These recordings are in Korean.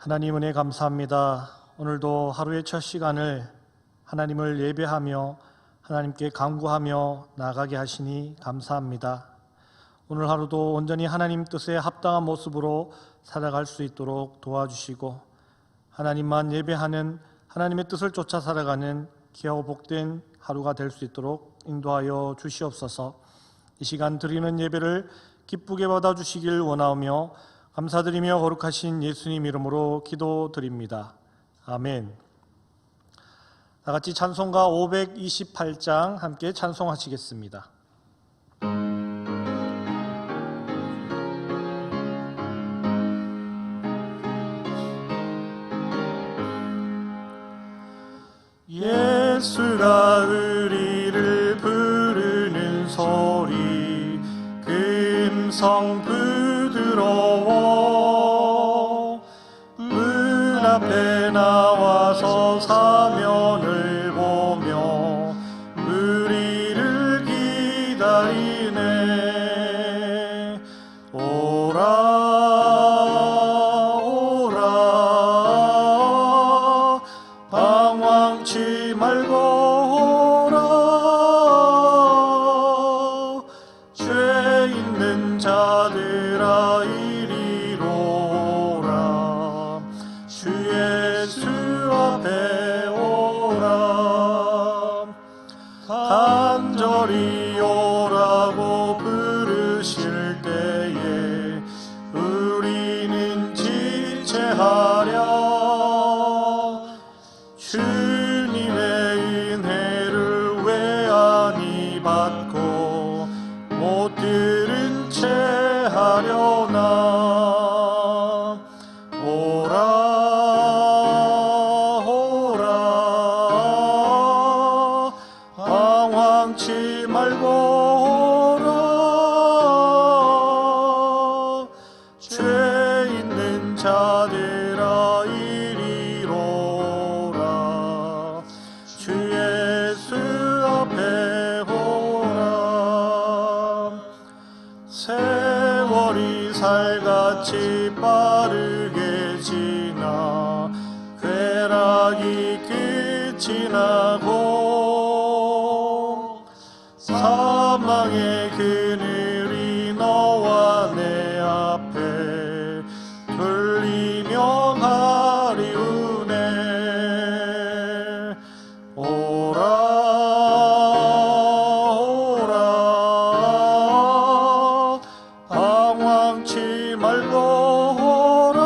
하나님 은혜 감사합니다. 오늘도 하루의 첫 시간을 하나님을 예배하며 하나님께 간구하며 나아가게 하시니 감사합니다. 오늘 하루도 온전히 하나님 뜻에 합당한 모습으로 살아갈 수 있도록 도와주시고 하나님만 예배하는 하나님의 뜻을 쫓아 살아가는 귀하고 복된 하루가 될 수 있도록 인도하여 주시옵소서. 이 시간 드리는 예배를 기쁘게 받아주시길 원하오며 감사드리며 거룩하신 예수님 이름으로 기도드립니다. 아멘. 다 같이 찬송가 528장 함께 찬송하시겠습니다. 예수가 우리를 부르는 소리 금성 부드러워 문 앞에 나와서 사면을 보며 우리를 기다리네. 오라 오라 방황치 말고 오라 죄 있는 자들아 이리로 오라 주 예수 앞에 오라 간절히 오라고 부르실 때에 우리는 지체하랴. 주님의 은혜를 왜 아니 받고 못 들은 채 하려나. 오라 오라 방황치 말고 오라 죄 있는 자들아 이리로 오라 주 예수 앞에 오라. 세월이 살같이 빠르게 지나 쾌락이 끝이 나고 사망의 그늘이 너와 내 앞에 돌리며 가리우네. 오라 오라 방황치 말고 오라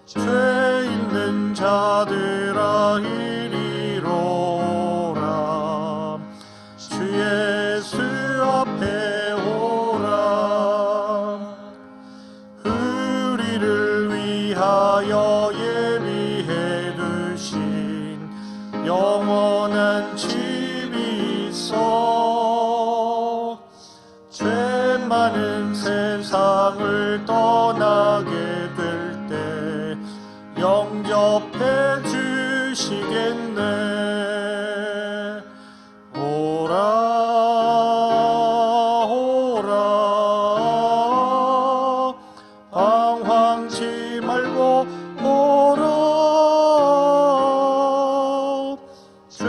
죄 있는 자들아 이리로 오라 주 예수 앞에 오라. 우리를 위하여 예비해 두신 영원한 집이 있어 죄 많은 세상을 떠나게 될 때 영접해 주시겠네. 오라 오라 방황치 말고 오라 죄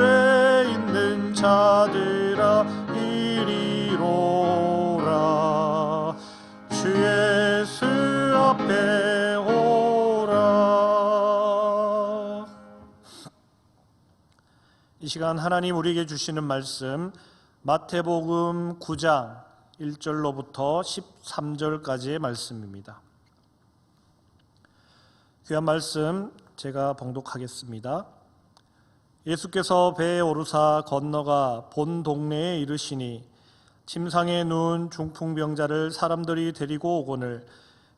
있는 자들아 이리로 오라 주 예수 앞에 오라. 이 시간 하나님 우리에게 주시는 말씀 마태복음 9장 1절로부터 13절까지의 말씀입니다. 귀한 말씀 제가 봉독하겠습니다. 예수께서 배에 오르사 건너가 본 동네에 이르시니 침상에 누운 중풍병자를 사람들이 데리고 오거늘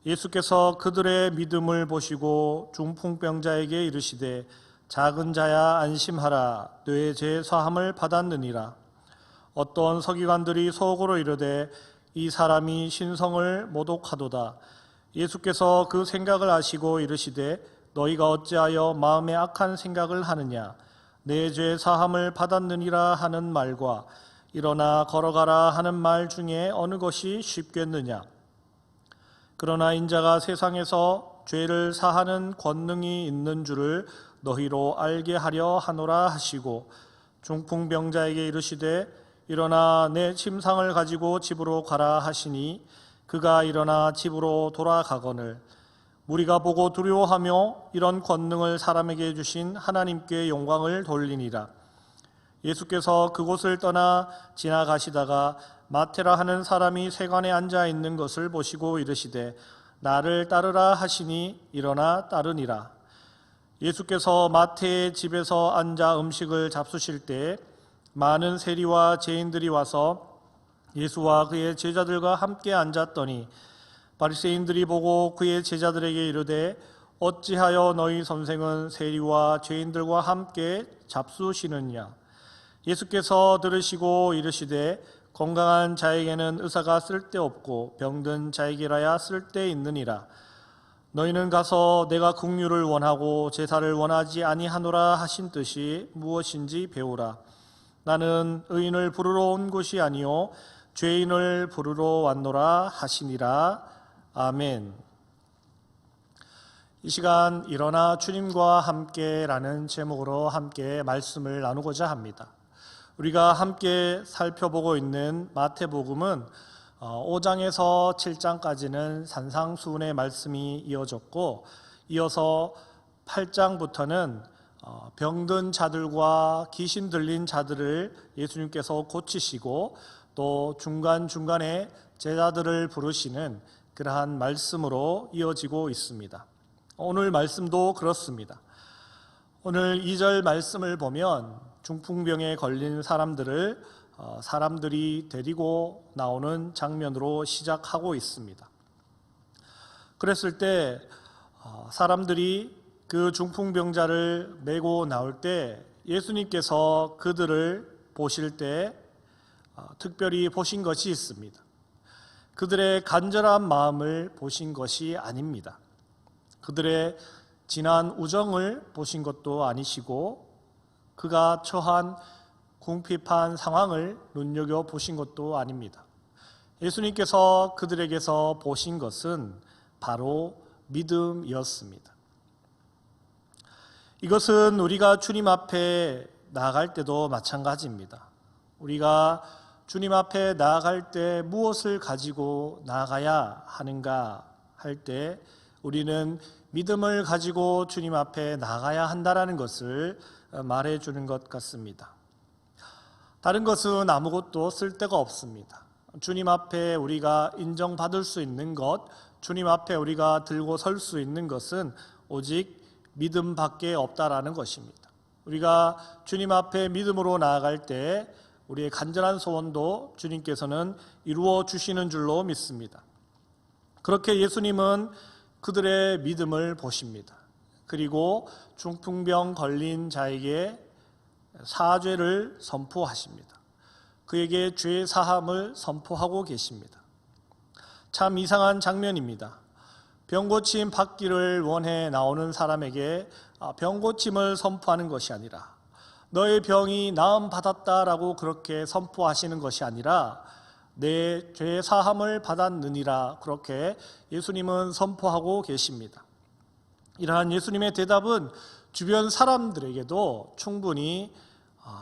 예수께서 그들의 믿음을 보시고 중풍병자에게 이르시되 작은 자야 안심하라 뇌 죄 사함을 받았느니라. 어떤 서기관들이 속으로 이르되 이 사람이 신성을 모독하도다. 예수께서 그 생각을 아시고 이르시되 너희가 어찌하여 마음에 악한 생각을 하느냐. 내 죄 사함을 받았느니라 하는 말과 일어나 걸어가라 하는 말 중에 어느 것이 쉽겠느냐. 그러나 인자가 세상에서 죄를 사하는 권능이 있는 줄을 너희로 알게 하려 하노라 하시고 중풍병자에게 이르시되 일어나 내 침상을 가지고 집으로 가라 하시니 그가 일어나 집으로 돌아가거늘 무리가 보고 두려워하며 이런 권능을 사람에게 주신 하나님께 영광을 돌리니라. 예수께서 그곳을 떠나 지나가시다가 마테라 하는 사람이 세관에 앉아 있는 것을 보시고 이르시되 나를 따르라 하시니 일어나 따르니라. 예수께서 마태의 집에서 앉아 음식을 잡수실 때 많은 세리와 죄인들이 와서 예수와 그의 제자들과 함께 앉았더니 바리새인들이 보고 그의 제자들에게 이르되 어찌하여 너희 선생은 세리와 죄인들과 함께 잡수시느냐. 예수께서 들으시고 이르시되 건강한 자에게는 의사가 쓸데없고 병든 자에게라야 쓸데있느니라. 너희는 가서 내가 긍휼을 원하고 제사를 원하지 아니하노라 하신 뜻이 무엇인지 배우라. 나는 의인을 부르러 온 것이 아니요 죄인을 부르러 왔노라 하시니라. 아멘. 이 시간 일어나 주님과 함께라는 제목으로 함께 말씀을 나누고자 합니다. 우리가 함께 살펴보고 있는 마태복음은 5장에서 7장까지는 산상수훈의 말씀이 이어졌고 이어서 8장부터는 병든 자들과 귀신 들린 자들을 예수님께서 고치시고 또 중간중간에 제자들을 부르시는 그러한 말씀으로 이어지고 있습니다. 오늘 말씀도 그렇습니다. 오늘 2절 말씀을 보면 중풍병에 걸린 사람들을 사람들이 데리고 나오는 장면으로 시작하고 있습니다. 그랬을 때 사람들이 그 중풍병자를 메고 나올 때 예수님께서 그들을 보실 때 특별히 보신 것이 있습니다. 그들의 간절한 마음을 보신 것이 아닙니다. 그들의 진한 우정을 보신 것도 아니시고 그가 처한 궁핍한 상황을 눈여겨보신 것도 아닙니다. 예수님께서 그들에게서 보신 것은 바로 믿음이었습니다. 이것은 우리가 주님 앞에 나아갈 때도 마찬가지입니다. 우리가 주님 앞에 나아갈 때 무엇을 가지고 나아가야 하는가 할 때 우리는 믿음을 가지고 주님 앞에 나아가야 한다는 것을 말해주는 것 같습니다. 다른 것은 아무것도 쓸데가 없습니다. 주님 앞에 우리가 인정받을 수 있는 것, 주님 앞에 우리가 들고 설 수 있는 것은 오직 믿음밖에 없다라는 것입니다. 우리가 주님 앞에 믿음으로 나아갈 때 우리의 간절한 소원도 주님께서는 이루어 주시는 줄로 믿습니다. 그렇게 예수님은 그들의 믿음을 보십니다. 그리고 중풍병 걸린 자에게 사죄를 선포하십니다. 그에게 죄 사함을 선포하고 계십니다. 참 이상한 장면입니다. 병고침 받기를 원해 나오는 사람에게 병고침을 선포하는 것이 아니라 너의 병이 나음 받았다라고 그렇게 선포하시는 것이 아니라 내 죄 사함을 받았느니라 그렇게 예수님은 선포하고 계십니다. 이러한 예수님의 대답은 주변 사람들에게도 충분히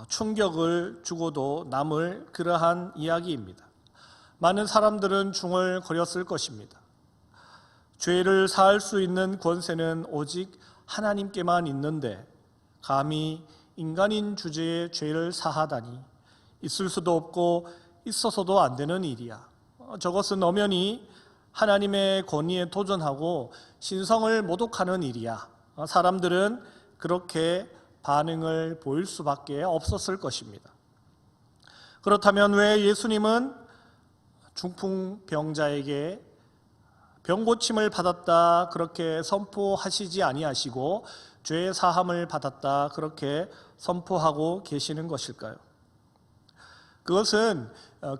충격을 주고도 남을 그러한 이야기입니다. 많은 사람들은 중얼거렸을 것입니다. 죄를 사할 수 있는 권세는 오직 하나님께만 있는데 감히 인간인 주제에 죄를 사하다니 있을 수도 없고 있어서도 안 되는 일이야. 저것은 엄연히 하나님의 권위에 도전하고 신성을 모독하는 일이야. 사람들은 그렇게 반응을 보일 수밖에 없었을 것입니다. 그렇다면 왜 예수님은 중풍병자에게 병고침을 받았다 그렇게 선포하시지 아니하시고 죄 사함을 받았다 그렇게 선포하고 계시는 것일까요? 그것은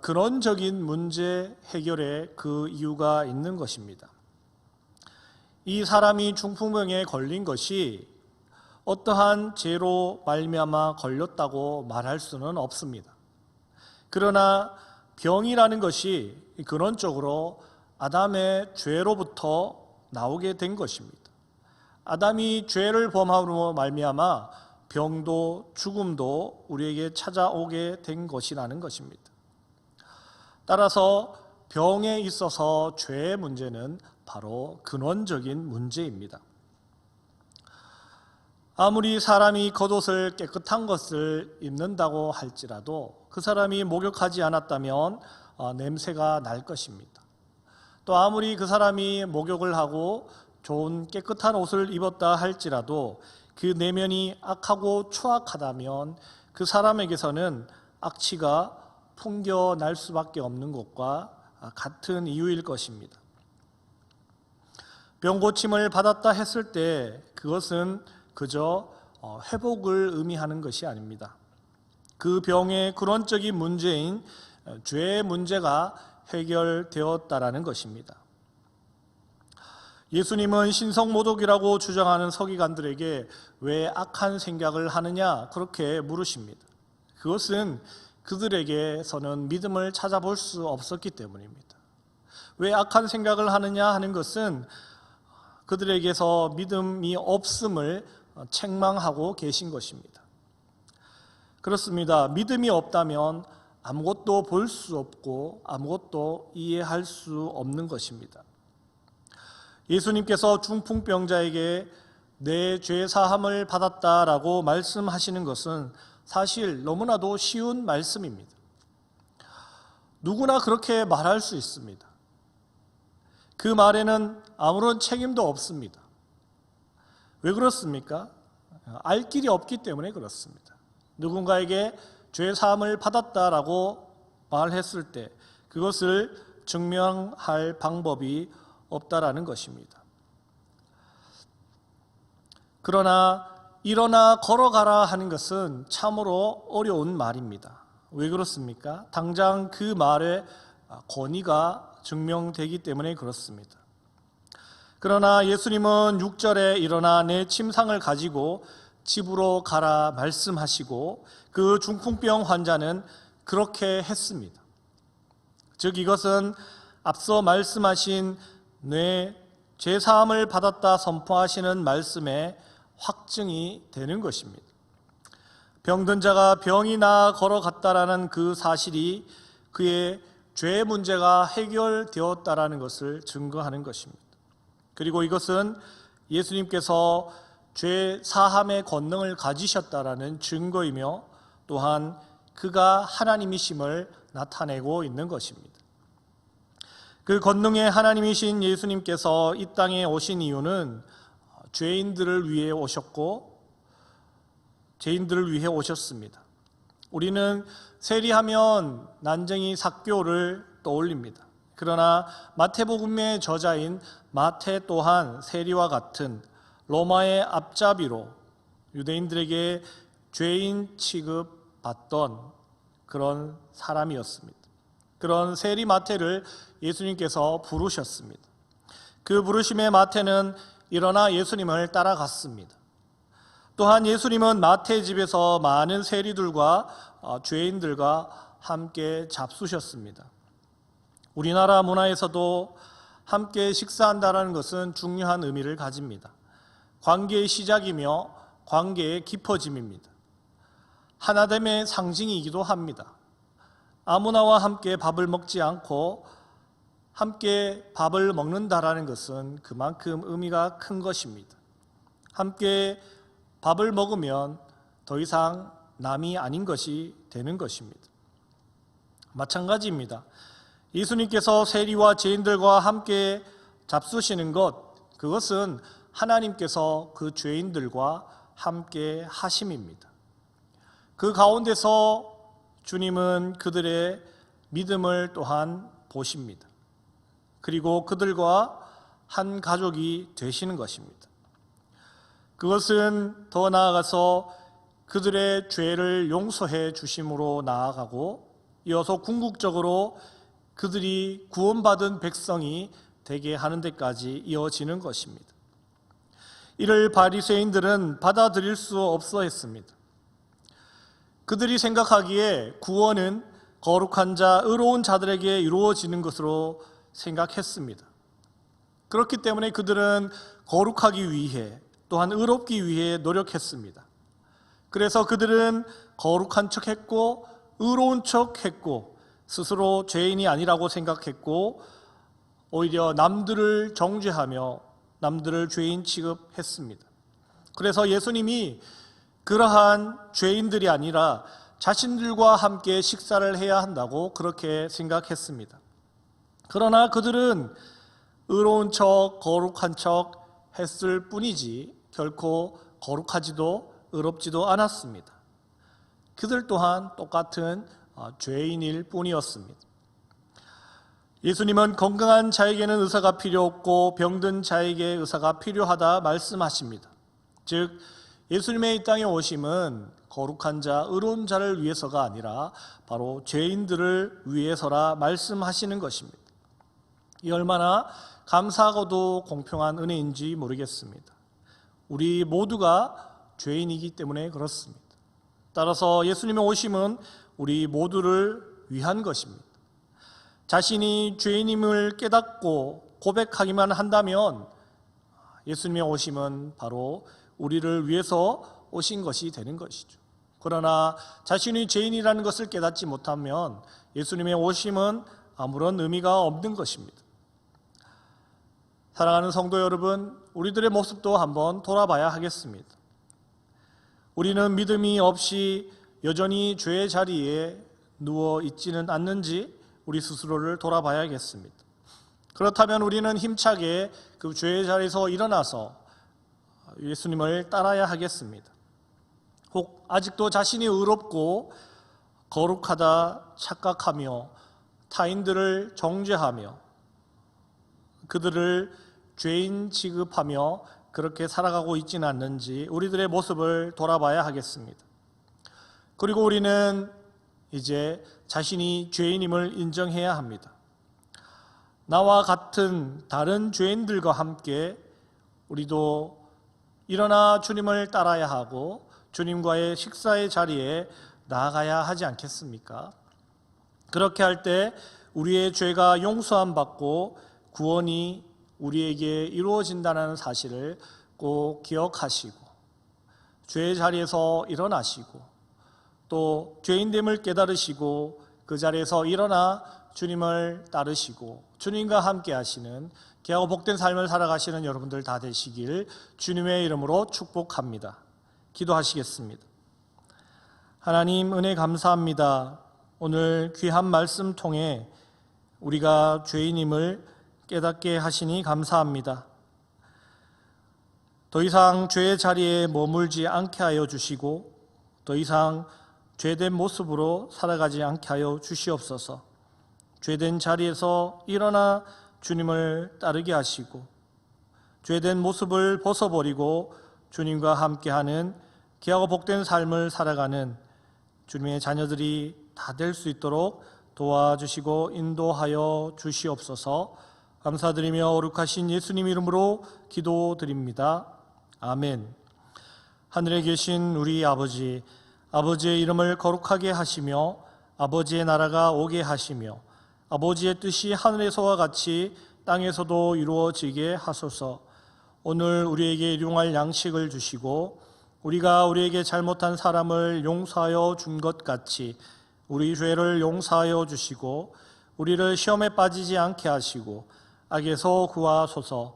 근원적인 문제 해결에 그 이유가 있는 것입니다. 이 사람이 중풍병에 걸린 것이 어떠한 죄로 말미암아 걸렸다고 말할 수는 없습니다. 그러나 병이라는 것이 근원적으로 아담의 죄로부터 나오게 된 것입니다. 아담이 죄를 범함으로 말미암아 병도 죽음도 우리에게 찾아오게 된 것이라는 것입니다. 따라서 병에 있어서 죄의 문제는 바로 근원적인 문제입니다. 아무리 사람이 겉옷을 깨끗한 것을 입는다고 할지라도 그 사람이 목욕하지 않았다면 냄새가 날 것입니다. 또 아무리 그 사람이 목욕을 하고 좋은 깨끗한 옷을 입었다 할지라도 그 내면이 악하고 추악하다면 그 사람에게서는 악취가 풍겨날 수밖에 없는 것과 같은 이유일 것입니다. 병고침을 받았다 했을 때 그것은 그저 회복을 의미하는 것이 아닙니다. 그 병의 근원적인 문제인 죄의 문제가 해결되었다라는 것입니다. 예수님은 신성모독이라고 주장하는 서기관들에게 왜 악한 생각을 하느냐 그렇게 물으십니다. 그것은 그들에게서는 믿음을 찾아볼 수 없었기 때문입니다. 왜 악한 생각을 하느냐 하는 것은 그들에게서 믿음이 없음을 책망하고 계신 것입니다. 그렇습니다. 믿음이 없다면 아무것도 볼 수 없고 아무것도 이해할 수 없는 것입니다. 예수님께서 중풍병자에게 내 죄 사함을 받았다라고 말씀하시는 것은 사실 너무나도 쉬운 말씀입니다. 누구나 그렇게 말할 수 있습니다. 그 말에는 아무런 책임도 없습니다. 왜 그렇습니까? 알 길이 없기 때문에 그렇습니다. 누군가에게 죄 사함을 받았다라고 말했을 때 그것을 증명할 방법이 없다라는 것입니다. 그러나 일어나 걸어가라 하는 것은 참으로 어려운 말입니다. 왜 그렇습니까? 당장 그 말의 권위가 증명되기 때문에 그렇습니다. 그러나 예수님은 6절에 일어나 내 침상을 가지고 집으로 가라 말씀하시고 그 중풍병 환자는 그렇게 했습니다. 즉 이것은 앞서 말씀하신 내 죄사함을 받았다 선포하시는 말씀에 확증이 되는 것입니다. 병든 자가 병이 나아 걸어갔다라는 그 사실이 그의 죄 문제가 해결되었다라는 것을 증거하는 것입니다. 그리고 이것은 예수님께서 죄 사함의 권능을 가지셨다라는 증거이며 또한 그가 하나님이심을 나타내고 있는 것입니다. 그 권능의 하나님이신 예수님께서 이 땅에 오신 이유는 죄인들을 위해 오셨고 죄인들을 위해 오셨습니다. 우리는 세리하면 난쟁이 삭교를 떠올립니다. 그러나 마태복음의 저자인 마태 또한 세리와 같은 로마의 앞잡이로 유대인들에게 죄인 취급받던 그런 사람이었습니다. 그런 세리 마태를 예수님께서 부르셨습니다. 그 부르심의 마태는 일어나 예수님을 따라갔습니다. 또한 예수님은 마태의 집에서 많은 세리들과 죄인들과 함께 잡수셨습니다. 우리나라 문화에서도 함께 식사한다는 것은 중요한 의미를 가집니다. 관계의 시작이며 관계의 깊어짐입니다. 하나됨의 상징이기도 합니다. 아무나와 함께 밥을 먹지 않고 함께 밥을 먹는다라는 것은 그만큼 의미가 큰 것입니다. 함께 밥을 먹으면 더 이상 남이 아닌 것이 되는 것입니다. 마찬가지입니다. 예수님께서 세리와 죄인들과 함께 잡수시는 것, 그것은 하나님께서 그 죄인들과 함께 하심입니다. 그 가운데서 주님은 그들의 믿음을 또한 보십니다. 그리고 그들과 한 가족이 되시는 것입니다. 그것은 더 나아가서 그들의 죄를 용서해 주심으로 나아가고 이어서 궁극적으로 그들이 구원받은 백성이 되게 하는 데까지 이어지는 것입니다. 이를 바리새인들은 받아들일 수 없어 했습니다. 그들이 생각하기에 구원은 거룩한 자, 의로운 자들에게 이루어지는 것으로 생각했습니다. 그렇기 때문에 그들은 거룩하기 위해 또한 의롭기 위해 노력했습니다. 그래서 그들은 거룩한 척했고 의로운 척했고 스스로 죄인이 아니라고 생각했고 오히려 남들을 정죄하며 남들을 죄인 취급했습니다. 그래서 예수님이 그러한 죄인들이 아니라 자신들과 함께 식사를 해야 한다고 그렇게 생각했습니다. 그러나 그들은 의로운 척, 거룩한 척 했을 뿐이지 결코 거룩하지도 의롭지도 않았습니다. 그들 또한 똑같은 죄인일 뿐이었습니다. 예수님은 건강한 자에게는 의사가 필요 없고 병든 자에게 의사가 필요하다 말씀하십니다. 즉 예수님의 이 땅에 오심은 거룩한 자, 의로운 자를 위해서가 아니라 바로 죄인들을 위해서라 말씀하시는 것입니다. 이 얼마나 감사하고도 공평한 은혜인지 모르겠습니다. 우리 모두가 죄인이기 때문에 그렇습니다. 따라서 예수님의 오심은 우리 모두를 위한 것입니다. 자신이 죄인임을 깨닫고 고백하기만 한다면 예수님의 오심은 바로 우리를 위해서 오신 것이 되는 것이죠. 그러나 자신이 죄인이라는 것을 깨닫지 못하면 예수님의 오심은 아무런 의미가 없는 것입니다. 사랑하는 성도 여러분, 우리들의 모습도 한번 돌아봐야 하겠습니다. 우리는 믿음이 없이 여전히 죄의 자리에 누워 있지는 않는지 우리 스스로를 돌아봐야겠습니다. 그렇다면 우리는 힘차게 그 죄의 자리에서 일어나서 예수님을 따라야 하겠습니다. 혹 아직도 자신이 의롭고 거룩하다 착각하며 타인들을 정죄하며 그들을 죄인 취급하며 그렇게 살아가고 있지는 않는지 우리들의 모습을 돌아봐야 하겠습니다. 그리고 우리는 이제 자신이 죄인임을 인정해야 합니다. 나와 같은 다른 죄인들과 함께 우리도 일어나 주님을 따라야 하고 주님과의 식사의 자리에 나아가야 하지 않겠습니까? 그렇게 할 때 우리의 죄가 용서함 받고 구원이 우리에게 이루어진다는 사실을 꼭 기억하시고 죄의 자리에서 일어나시고 또 죄인됨을 깨달으시고 그 자리에서 일어나 주님을 따르시고 주님과 함께 하시는 귀하고 복된 삶을 살아가시는 여러분들 다 되시길 주님의 이름으로 축복합니다. 기도하시겠습니다. 하나님 은혜 감사합니다. 오늘 귀한 말씀 통해 우리가 죄인임을 깨닫게 하시니 감사합니다. 더 이상 죄의 자리에 머물지 않게 하여 주시고 더 이상 죄된 모습으로 살아가지 않게 하여 주시옵소서. 죄된 자리에서 일어나 주님을 따르게 하시고 죄된 모습을 벗어버리고 주님과 함께하는 귀하고 복된 삶을 살아가는 주님의 자녀들이 다 될 수 있도록 도와주시고 인도하여 주시옵소서. 감사드리며 거룩하신 예수님 이름으로 기도드립니다. 아멘. 하늘에 계신 우리 아버지, 아버지의 이름을 거룩하게 하시며 아버지의 나라가 오게 하시며 아버지의 뜻이 하늘에서와 같이 땅에서도 이루어지게 하소서. 오늘 우리에게 일용할 양식을 주시고 우리가 우리에게 잘못한 사람을 용서하여 준 것 같이 우리 죄를 용서하여 주시고 우리를 시험에 빠지지 않게 하시고 악에서 구하소서.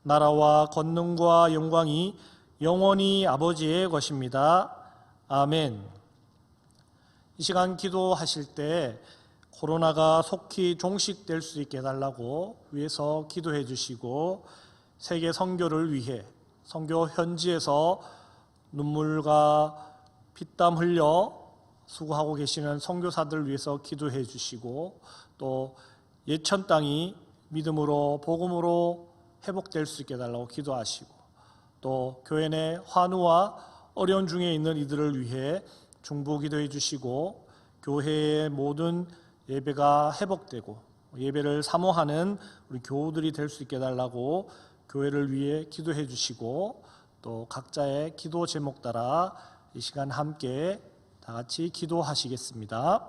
나라와 권능과 영광이 영원히 아버지의 것입니다. 아멘. 이 시간 기도하실 때 코로나가 속히 종식될 수 있게 해달라고 위해서 기도해 주시고 세계 선교를 위해 선교 현지에서 눈물과 피땀 흘려 수고하고 계시는 선교사들을 위해서 기도해 주시고 또 예천 땅이 믿음으로 복음으로 회복될 수 있게 해달라고 기도하시고 또 교회 내 환우와 어려운 중에 있는 이들을 위해 중보 기도해 주시고 교회의 모든 예배가 회복되고 예배를 사모하는 우리 교우들이 될 수 있게 해달라고 교회를 위해 기도해 주시고 또 각자의 기도 제목 따라 이 시간 함께 다 같이 기도하시겠습니다.